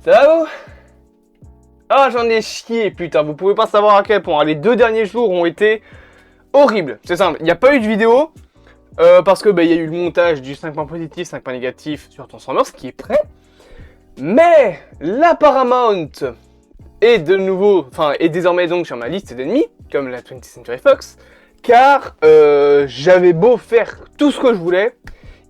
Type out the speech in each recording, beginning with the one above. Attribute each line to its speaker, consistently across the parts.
Speaker 1: Ça va vous? Ah, j'en ai chié, putain, vous pouvez pas savoir à quel point. Les 2 derniers jours ont été horribles. C'est simple, il n'y a pas eu de vidéo, parce que y a eu le montage du 5 points positifs, 5 points négatifs sur Transformers qui est prêt. Mais la Paramount est de nouveau, est désormais donc sur ma liste d'ennemis, comme la 20th Century Fox, car j'avais beau faire tout ce que je voulais,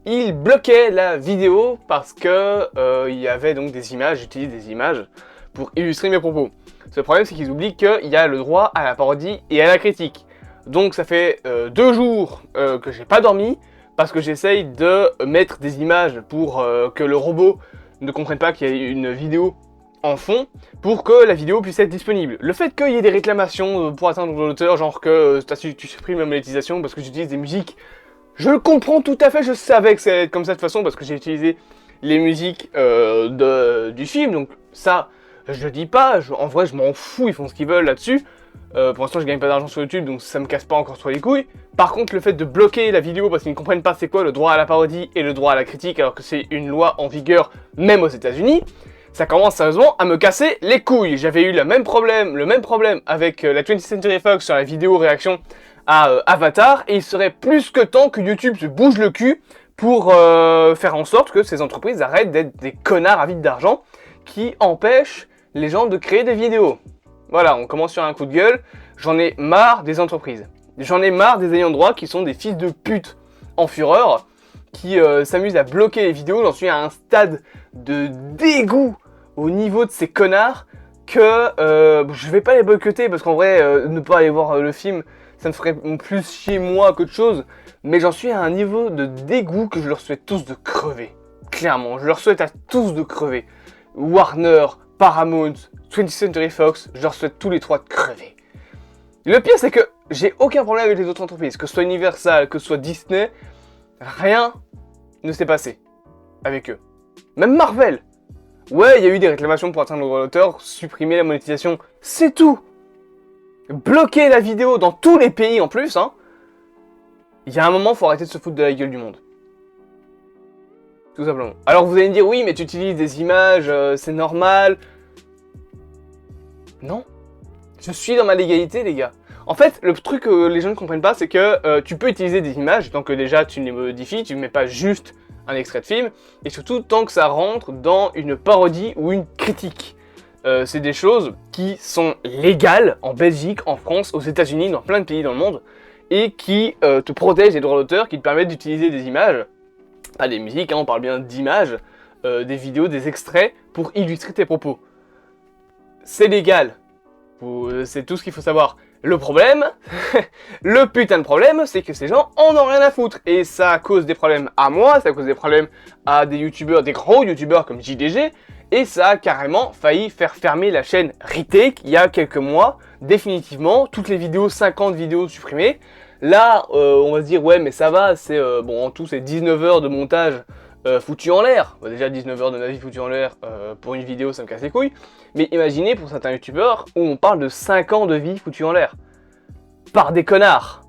Speaker 1: il bloquait la vidéo parce que il y avait donc des images, j'utilise des images pour illustrer mes propos. Le problème, c'est qu'ils oublient qu'il y a le droit à la parodie et à la critique. Donc ça fait 2 jours que j'ai pas dormi, parce que j'essaye de mettre des images pour que le robot ne comprenne pas qu'il y a une vidéo en fond, pour que la vidéo puisse être disponible. Le fait qu'il y ait des réclamations pour atteindre l'auteur, genre que tu supprimes la monétisation parce que j'utilise des musiques, je le comprends tout à fait, je savais que ça allait être comme ça de toute façon, parce que j'ai utilisé les musiques du film, donc ça, je le dis pas, en vrai je m'en fous, ils font ce qu'ils veulent là-dessus. Pour l'instant je gagne pas d'argent sur YouTube, donc ça me casse pas encore trop les couilles. Par contre, le fait de bloquer la vidéo parce qu'ils ne comprennent pas c'est quoi le droit à la parodie et le droit à la critique, alors que c'est une loi en vigueur même aux États-Unis, ça commence sérieusement à me casser les couilles. J'avais eu le même problème avec la 20th Century Fox sur la vidéo réaction à Avatar, et il serait plus que temps que YouTube se bouge le cul pour faire en sorte que ces entreprises arrêtent d'être des connards avides d'argent qui empêchent les gens de créer des vidéos. Voilà, on commence sur un coup de gueule, j'en ai marre des entreprises. J'en ai marre des ayants droit qui sont des fils de pute en fureur, qui s'amusent à bloquer les vidéos. J'en suis à un stade de dégoût au niveau de ces connards que je vais pas les boycotter parce qu'en vrai, ne pas aller voir le film, ça me ferait plus chier moi qu'autre chose. Mais j'en suis à un niveau de dégoût que je leur souhaite tous de crever. Clairement, je leur souhaite à tous de crever. Warner, Paramount, 20th Century Fox, je leur souhaite tous les 3 de crever. Le pire, c'est que j'ai aucun problème avec les autres entreprises, que ce soit Universal, que ce soit Disney, rien ne s'est passé avec eux. Même Marvel. Ouais, il y a eu des réclamations pour atteindre le droit d'auteur, supprimer la monétisation, c'est tout. Bloquer la vidéo dans tous les pays en plus, hein. Il y a un moment, faut arrêter de se foutre de la gueule du monde. Tout simplement. Alors vous allez me dire, oui, mais tu utilises des images, c'est normal. Non. Je suis dans ma légalité, les gars. En fait, le truc que les gens ne comprennent pas, c'est que tu peux utiliser des images, tant que déjà tu les modifies, tu ne mets pas juste un extrait de film, et surtout tant que ça rentre dans une parodie ou une critique. C'est des choses qui sont légales en Belgique, en France, aux États-Unis, dans plein de pays dans le monde, et qui te protègent des droits d'auteur, qui te permettent d'utiliser des images, pas des musiques, hein, on parle bien d'images, des vidéos, des extraits, pour illustrer tes propos. C'est légal. C'est tout ce qu'il faut savoir. Le problème, le putain de problème, c'est que ces gens en ont rien à foutre. Et ça cause des problèmes à moi, ça cause des problèmes à des youtubeurs, des gros youtubeurs comme JDG. Et ça a carrément failli faire fermer la chaîne Retake il y a quelques mois. Définitivement, toutes les vidéos, 50 vidéos supprimées. Là, on va se dire, ouais mais ça va, c'est bon, en tout c'est 19 heures de montage foutu en l'air. Déjà 19 heures de ma vie foutu en l'air pour une vidéo, ça me casse les couilles. Mais imaginez pour certains youtubeurs où on parle de 5 ans de vie foutu en l'air. Par des connards.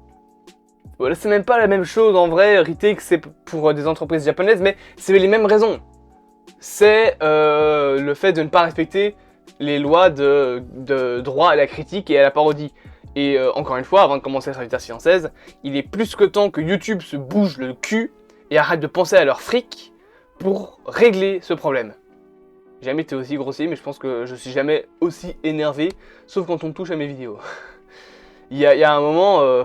Speaker 1: Voilà, c'est même pas la même chose en vrai, Retake c'est pour des entreprises japonaises, mais c'est les mêmes raisons. C'est le fait de ne pas respecter les lois de droit à la critique et à la parodie. Et encore une fois, avant de commencer Salutations Françaises, il est plus que temps que YouTube se bouge le cul et arrête de penser à leur fric pour régler ce problème. J'ai jamais été aussi grossier, mais je pense que je suis jamais aussi énervé, sauf quand on me touche à mes vidéos. Il y a un moment...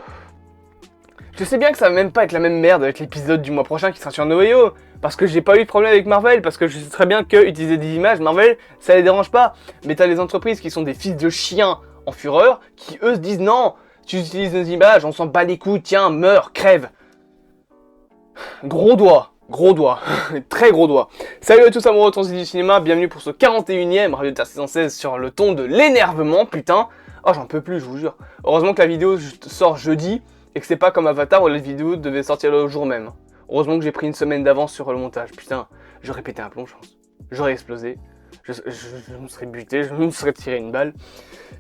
Speaker 1: Je sais bien que ça va même pas être la même merde avec l'épisode du mois prochain qui sera sur Noéo, parce que j'ai pas eu de problème avec Marvel, parce que je sais très bien que utiliser des images, Marvel, ça les dérange pas. Mais t'as les entreprises qui sont des fils de chiens en fureur, qui eux se disent non, tu utilises nos images, on s'en bat les couilles, tiens, meurs, crève. Gros doigt, très gros doigt. Salut à tous amoureux de Transit du cinéma, bienvenue pour ce 41ème Radio Terre 616 sur le ton de l'énervement, putain. Oh j'en peux plus, je vous jure. Heureusement que la vidéo sort jeudi, et que c'est pas comme Avatar où la vidéo devait sortir le jour même. Heureusement que j'ai pris une semaine d'avance sur le montage, putain, j'aurais pété un plomb, je pense. J'aurais explosé, je me serais buté, je me serais tiré une balle.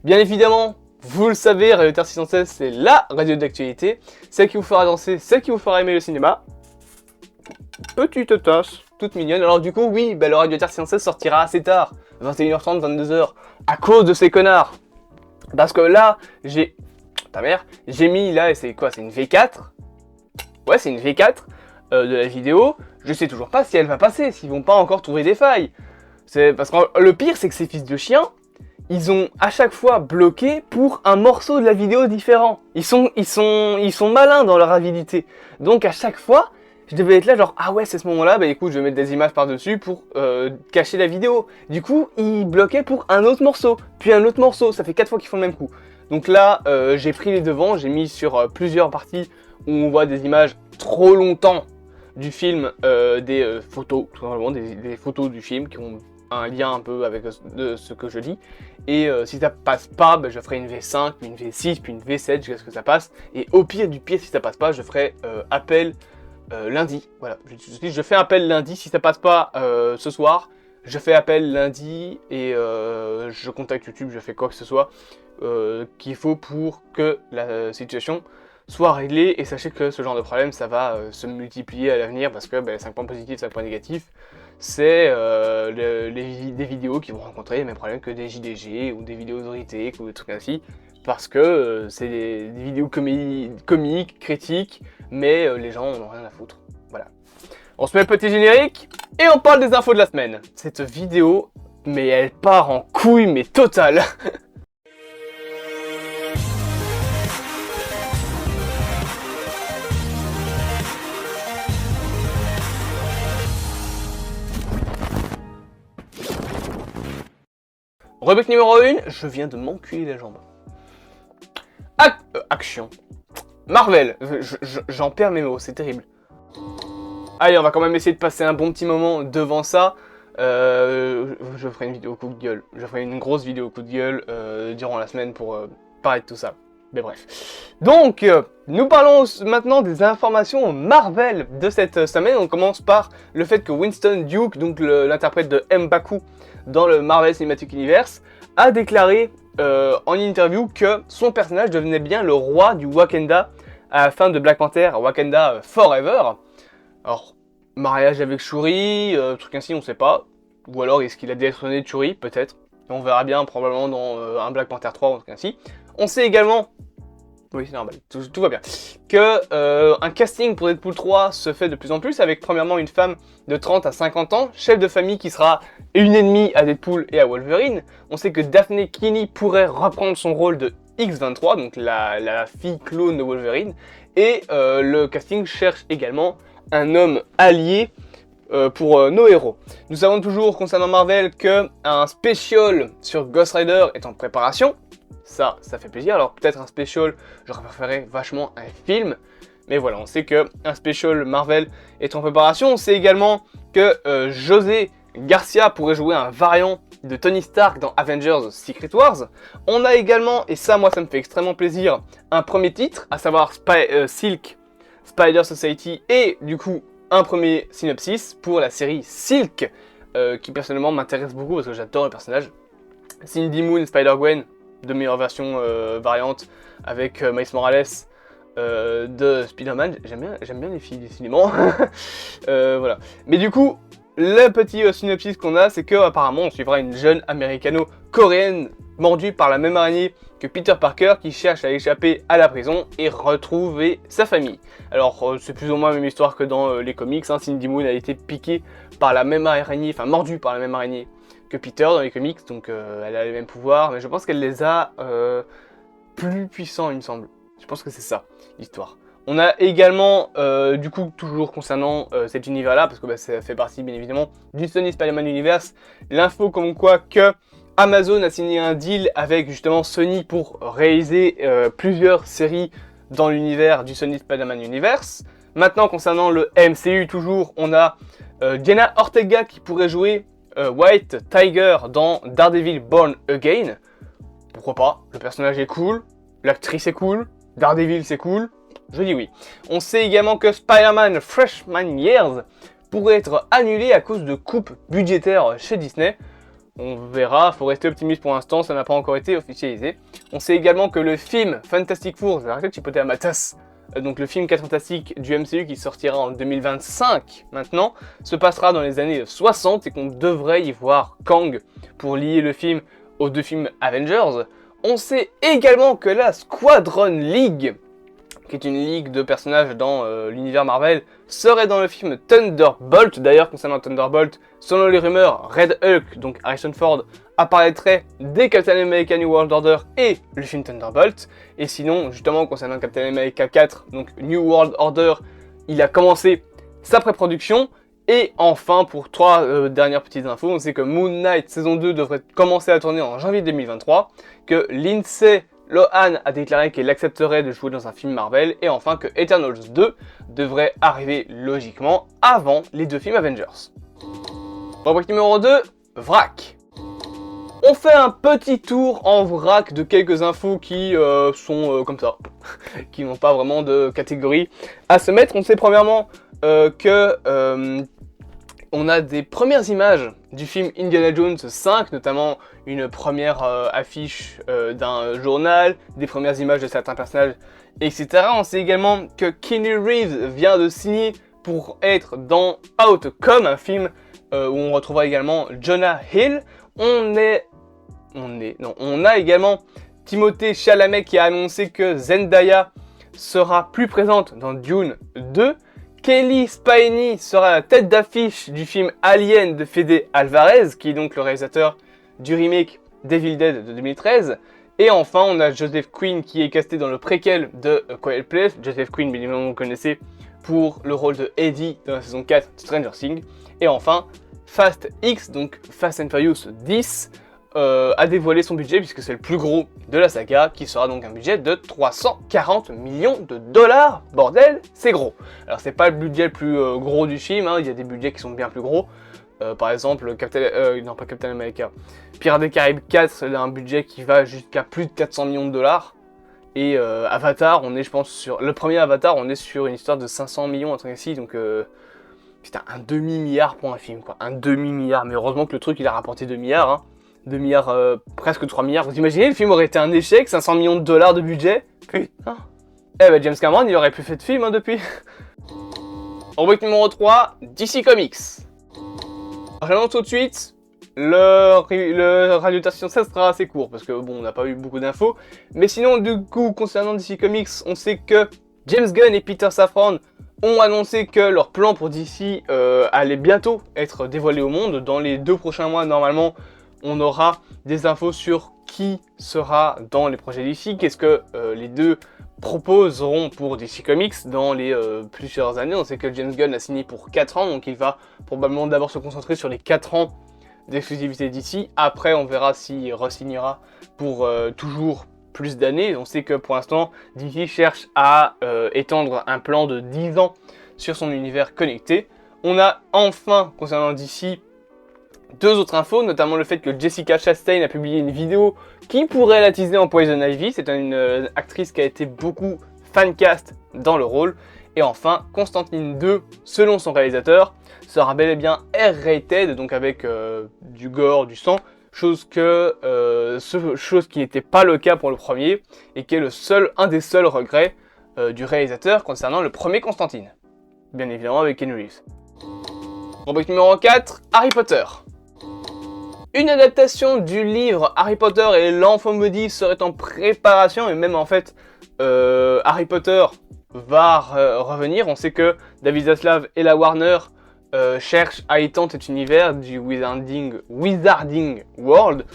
Speaker 1: Bien évidemment, vous le savez, Radio Terre 616 c'est la radio d'actualité, celle qui vous fera danser, celle qui vous fera aimer le cinéma. Petite tasse. toute mignonne. Alors du coup, oui, bah, le Radiateur Silencieux sortira assez tard, 21h30, 22h, à cause de ces connards. Parce que là, j'ai... Ta mère, j'ai mis là, et c'est quoi, c'est une V4. Ouais, c'est une V4 de la vidéo. Je sais toujours pas si elle va passer, s'ils vont pas encore trouver des failles. C'est parce que le pire, c'est que ces fils de chiens, ils ont à chaque fois bloqué pour un morceau de la vidéo différent. Ils sont malins dans leur avidité. Donc à chaque fois, je devais être là genre, ah ouais, c'est ce moment-là, bah écoute, je vais mettre des images par-dessus pour cacher la vidéo. Du coup, ils bloquaient pour un autre morceau, puis un autre morceau. Ça fait 4 fois qu'ils font le même coup. Donc là, j'ai pris les devants, j'ai mis sur plusieurs parties où on voit des images trop longtemps du film, des photos, tout simplement, des photos du film qui ont un lien un peu avec ce que je lis. Et si ça passe pas, bah, je ferai une V5, puis une V6, puis une V7 jusqu'à ce que ça passe. Et au pire du pire, si ça passe pas, je ferai appel lundi. Voilà, je fais appel lundi. Si ça passe pas ce soir, je fais appel lundi et je contacte YouTube, je fais quoi que ce soit qu'il faut pour que la situation soit réglée. Et sachez que ce genre de problème, ça va se multiplier à l'avenir parce que 5 points positifs, 5 points négatifs, c'est des vidéos qui vont rencontrer les mêmes problèmes que des JDG ou des vidéos horrifiques ou des trucs ainsi. Parce que c'est des vidéos comiques, critiques, mais les gens n'en ont rien à foutre. Voilà. On se met le petit générique et on parle des infos de la semaine. Cette vidéo, mais elle part en couille, mais totale. Rubrique numéro 1, je viens de m'enculer la jambe. Action. Marvel, j'en perds mes mots, c'est terrible. Allez, on va quand même essayer de passer un bon petit moment devant ça. Je ferai une vidéo coup de gueule. Je ferai une grosse vidéo coup de gueule durant la semaine pour parler de tout ça. Mais bref. Donc, nous parlons maintenant des informations Marvel de cette semaine. On commence par le fait que Winston Duke, donc l'interprète de M'Baku dans le Marvel Cinematic Universe, a déclaré en interview que son personnage devenait bien le roi du Wakanda à la fin de Black Panther, Wakanda Forever. Alors, mariage avec Shuri, truc ainsi, on sait pas. Ou alors, est-ce qu'il a détrôné Shuri? Peut-être. On verra bien, probablement dans un Black Panther 3 ou un truc ainsi. On sait également, oui c'est normal, tout va bien, que un casting pour Deadpool 3 se fait de plus en plus avec premièrement une femme de 30 à 50 ans, chef de famille qui sera une ennemie à Deadpool et à Wolverine. On sait que Daphne Kinney pourrait reprendre son rôle de X-23, donc la fille clone de Wolverine. Et le casting cherche également un homme allié pour nos héros. Nous savons toujours concernant Marvel qu'un special sur Ghost Rider est en préparation. Ça fait plaisir. Alors peut-être un special, j'aurais préféré vachement un film. Mais voilà, on sait qu'un special Marvel est en préparation. On sait également que José Garcia pourrait jouer un variant de Tony Stark dans Avengers Secret Wars. On a également, et ça moi ça me fait extrêmement plaisir, un premier titre, à savoir Silk Spider Society, et du coup un premier synopsis pour la série Silk, qui personnellement m'intéresse beaucoup parce que j'adore le personnage. Cindy Moon, Spider-Gwen, de meilleures versions variantes avec Miles Morales de Spider-Man. J'aime bien les filles décidément. Voilà. Mais du coup, le petit synopsis qu'on a, c'est qu'apparemment on suivra une jeune américano-coréenne mordue par la même araignée que Peter Parker qui cherche à échapper à la prison et retrouver sa famille. Alors c'est plus ou moins la même histoire que dans les comics, hein. Cindy Moon a été piquée par la même araignée, enfin mordue par la même araignée que Peter dans les comics, donc elle a les mêmes pouvoirs, mais je pense qu'elle les a plus puissants il me semble. Je pense que c'est ça l'histoire. On a également, du coup, toujours concernant cet univers-là, parce que ça fait partie bien évidemment du Sony Spider-Man Universe, l'info comme quoi que Amazon a signé un deal avec justement Sony pour réaliser plusieurs séries dans l'univers du Sony Spider-Man Universe. Maintenant, concernant le MCU toujours, on a Jenna Ortega qui pourrait jouer White Tiger dans Daredevil Born Again. Pourquoi pas, le personnage est cool, l'actrice est cool, Daredevil c'est cool, je dis oui. On sait également que Spider-Man Freshman Years pourrait être annulé à cause de coupes budgétaires chez Disney. On verra, faut rester optimiste pour l'instant, ça n'a pas encore été officialisé. On sait également que le film Fantastic Four, j'ai arrêté de chipoter à ma tasse, donc le film 4 Fantastiques du MCU qui sortira en 2025 maintenant, se passera dans les années 60 et qu'on devrait y voir Kang pour lier le film aux deux films Avengers. On sait également que la Squadron League, qui est une ligue de personnages dans l'univers Marvel, serait dans le film Thunderbolt. D'ailleurs, concernant Thunderbolt, selon les rumeurs, Red Hulk, donc Harrison Ford, apparaîtrait dès Captain America New World Order et le film Thunderbolt. Et sinon, justement, concernant Captain America 4, donc New World Order, il a commencé sa pré-production. Et enfin, pour trois dernières petites infos, on sait que Moon Knight saison 2 devrait commencer à tourner en janvier 2023, que Lindsay Lohan a déclaré qu'elle accepterait de jouer dans un film Marvel, et enfin que Eternals 2 devrait arriver logiquement avant les deux films Avengers. Rubrique numéro 2, vrac. On fait un petit tour en vrac de quelques infos qui sont comme ça, qui n'ont pas vraiment de catégorie à se mettre. On sait premièrement on a des premières images du film Indiana Jones 5, notamment une première affiche d'un journal, des premières images de certains personnages, etc. On sait également que Keanu Reeves vient de signer pour être dans Outcome, un film où on retrouvera également Jonah Hill. On a également Timothée Chalamet qui a annoncé que Zendaya sera plus présente dans Dune 2. Kelly Spiney sera la tête d'affiche du film Alien de Fede Alvarez, qui est donc le réalisateur du remake Devil Dead de 2013. Et enfin, on a Joseph Quinn qui est casté dans le préquel de Quiet Place. Joseph Quinn, bien évidemment, vous le connaissez pour le rôle de Eddie dans la saison 4 de Stranger Things. Et enfin, Fast X, donc Fast and Furious 10, a dévoilé son budget puisque c'est le plus gros de la saga, qui sera donc un budget de 340 millions de dollars. Bordel, c'est gros. Alors c'est pas le budget le plus gros du film, hein. Il y a des budgets qui sont bien plus gros. Par exemple, pas Captain America, Pirates des Caraïbes 4, il a un budget qui va jusqu'à plus de 400 millions de dollars. Et Avatar, on est, je pense, sur le premier Avatar, on est sur une histoire de 500 millions, un truc ainsi, donc putain, un demi-milliard pour un film, quoi. Un demi-milliard, mais heureusement que le truc il a rapporté 2 milliards, hein. 2 milliards, presque 3 milliards. Vous imaginez, le film aurait été un échec, 500 millions de dollars de budget. Putain. Eh ben James Cameron, il aurait plus fait de film, hein, depuis. Rubrique numéro 3, DC Comics. J'annonce tout de suite, le radiotation ça sera assez court, parce que bon, on n'a pas eu beaucoup d'infos. Mais sinon, du coup, concernant DC Comics, on sait que James Gunn et Peter Safran ont annoncé que leur plan pour DC allait bientôt être dévoilé au monde. Dans les 2 prochains mois, normalement, on aura des infos sur qui sera dans les projets DC, qu'est-ce que les deux proposeront pour DC Comics dans les plusieurs années. On sait que James Gunn a signé pour 4 ans, donc il va probablement d'abord se concentrer sur les 4 ans d'exclusivité DC. Après, on verra s'il re-signera pour toujours plus d'années. On sait que pour l'instant, DC cherche à étendre un plan de 10 ans sur son univers connecté. On a enfin, concernant DC, 2 autres infos, notamment le fait que Jessica Chastain a publié une vidéo qui pourrait la teaser en Poison Ivy. C'est une actrice qui a été beaucoup fancast dans le rôle. Et enfin, Constantine 2, selon son réalisateur, sera bel et bien R-rated, donc avec du gore, du sang, chose qui n'était pas le cas pour le premier, et qui est un des seuls regrets du réalisateur concernant le premier Constantine. Bien évidemment avec Keanu Reeves. Rubrique numéro 4, Harry Potter. Une adaptation du livre Harry Potter et l'enfant maudit serait en préparation, et même en fait, Harry Potter va revenir. On sait que David Zaslav et la Warner cherchent à étendre cet univers du Wizarding World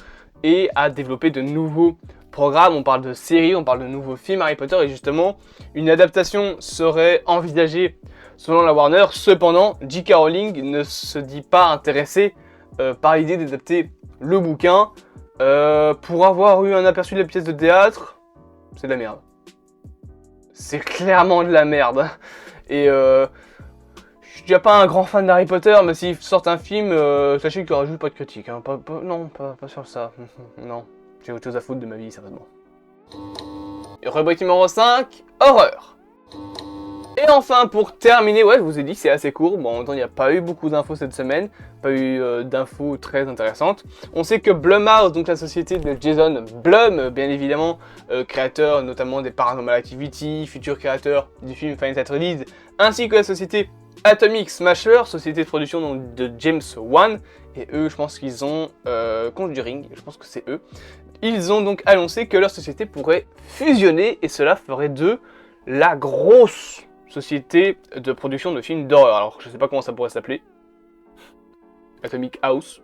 Speaker 1: et à développer de nouveaux programmes. On parle de séries, on parle de nouveaux films Harry Potter, et justement, une adaptation serait envisagée selon la Warner. Cependant, J.K. Rowling ne se dit pas intéressée par l'idée d'adapter le bouquin. Pour avoir eu un aperçu de la pièce de théâtre, c'est de la merde. C'est clairement de la merde. Et je suis déjà pas un grand fan d'Harry Potter, mais s'ils sortent un film, sachez qu'il n'y aura juste pas de critique. Hein. Non, pas sur ça. Non, j'ai autre chose à foutre de ma vie, sérieusement. Rubrique numéro 5, horreur. Et enfin, pour terminer, ouais, je vous ai dit, c'est assez court. Bon, en même temps, il n'y a pas eu beaucoup d'infos cette semaine, pas eu d'infos très intéressantes. On sait que Blumhouse, donc la société de Jason Blum, bien évidemment, créateur notamment des Paranormal Activity, futur créateur du film Final Fantasy, ainsi que la société Atomic Smasher, société de production donc, de James Wan, et eux, je pense qu'ils ont Conjuring, je pense que c'est eux. Ils ont donc annoncé que leur société pourrait fusionner, et cela ferait d'eux la grosse société de production de films d'horreur. Alors, je sais pas comment ça pourrait s'appeler. Atomic House,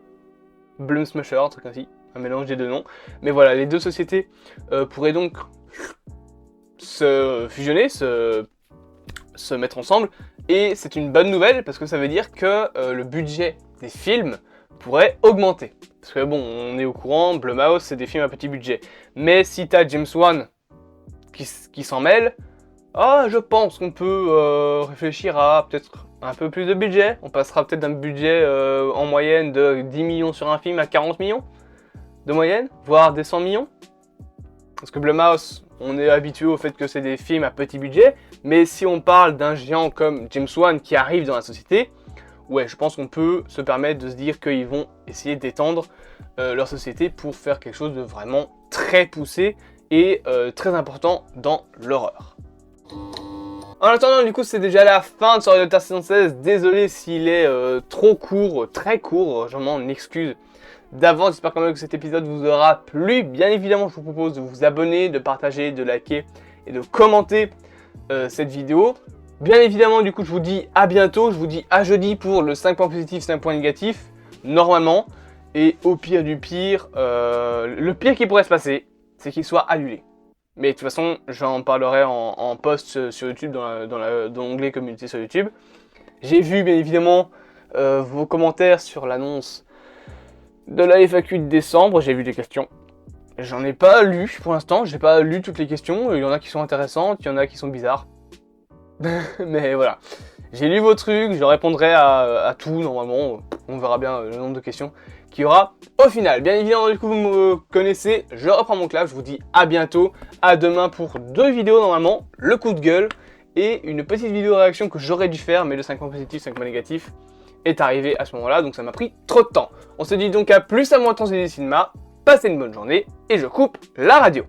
Speaker 1: Blum Smasher, un truc ainsi, un mélange des deux noms. Mais voilà, les deux sociétés pourraient donc se fusionner, se mettre ensemble. Et c'est une bonne nouvelle parce que ça veut dire que le budget des films pourrait augmenter. Parce que bon, on est au courant, Blumhouse c'est des films à petit budget. Mais si t'as James Wan qui s'en mêle, je pense qu'on peut réfléchir à peut-être un peu plus de budget. On passera peut-être d'un budget en moyenne de 10 millions sur un film à 40 millions de moyenne, voire des 100 millions. Parce que Blumhouse, on est habitué au fait que c'est des films à petit budget, mais si on parle d'un géant comme James Wan qui arrive dans la société, ouais, je pense qu'on peut se permettre de se dire qu'ils vont essayer d'étendre leur société pour faire quelque chose de vraiment très poussé et très important dans l'horreur. En attendant, du coup, c'est déjà la fin de ce Radioacteur saison 16. Désolé s'il est trop court, très court, je m'en excuse d'avance. J'espère quand même que cet épisode vous aura plu. Bien évidemment, je vous propose de vous abonner, de partager, de liker et de commenter cette vidéo. Bien évidemment, du coup, je vous dis à bientôt. Je vous dis à jeudi pour le 5 points positifs, 5 points négatifs, normalement. Et au pire du pire, le pire qui pourrait se passer, c'est qu'il soit annulé. Mais de toute façon, j'en parlerai en post sur YouTube, dans l'onglet communauté sur YouTube. J'ai vu bien évidemment vos commentaires sur l'annonce de la FAQ de décembre, j'ai vu des questions. J'en ai pas lu pour l'instant, j'ai pas lu toutes les questions, il y en a qui sont intéressantes, il y en a qui sont bizarres. Mais voilà, j'ai lu vos trucs, je répondrai à tout normalement, on verra bien le nombre de questions qu'il y aura au final. Bien évidemment, du coup, vous me connaissez, je reprends mon clap, je vous dis à bientôt, à demain pour 2 vidéos normalement, le coup de gueule et une petite vidéo réaction que j'aurais dû faire, mais le 5 points positifs, 5 points négatifs est arrivé à ce moment-là, donc ça m'a pris trop de temps. On se dit donc à plus à moins temps du cinéma, passez une bonne journée et je coupe la radio.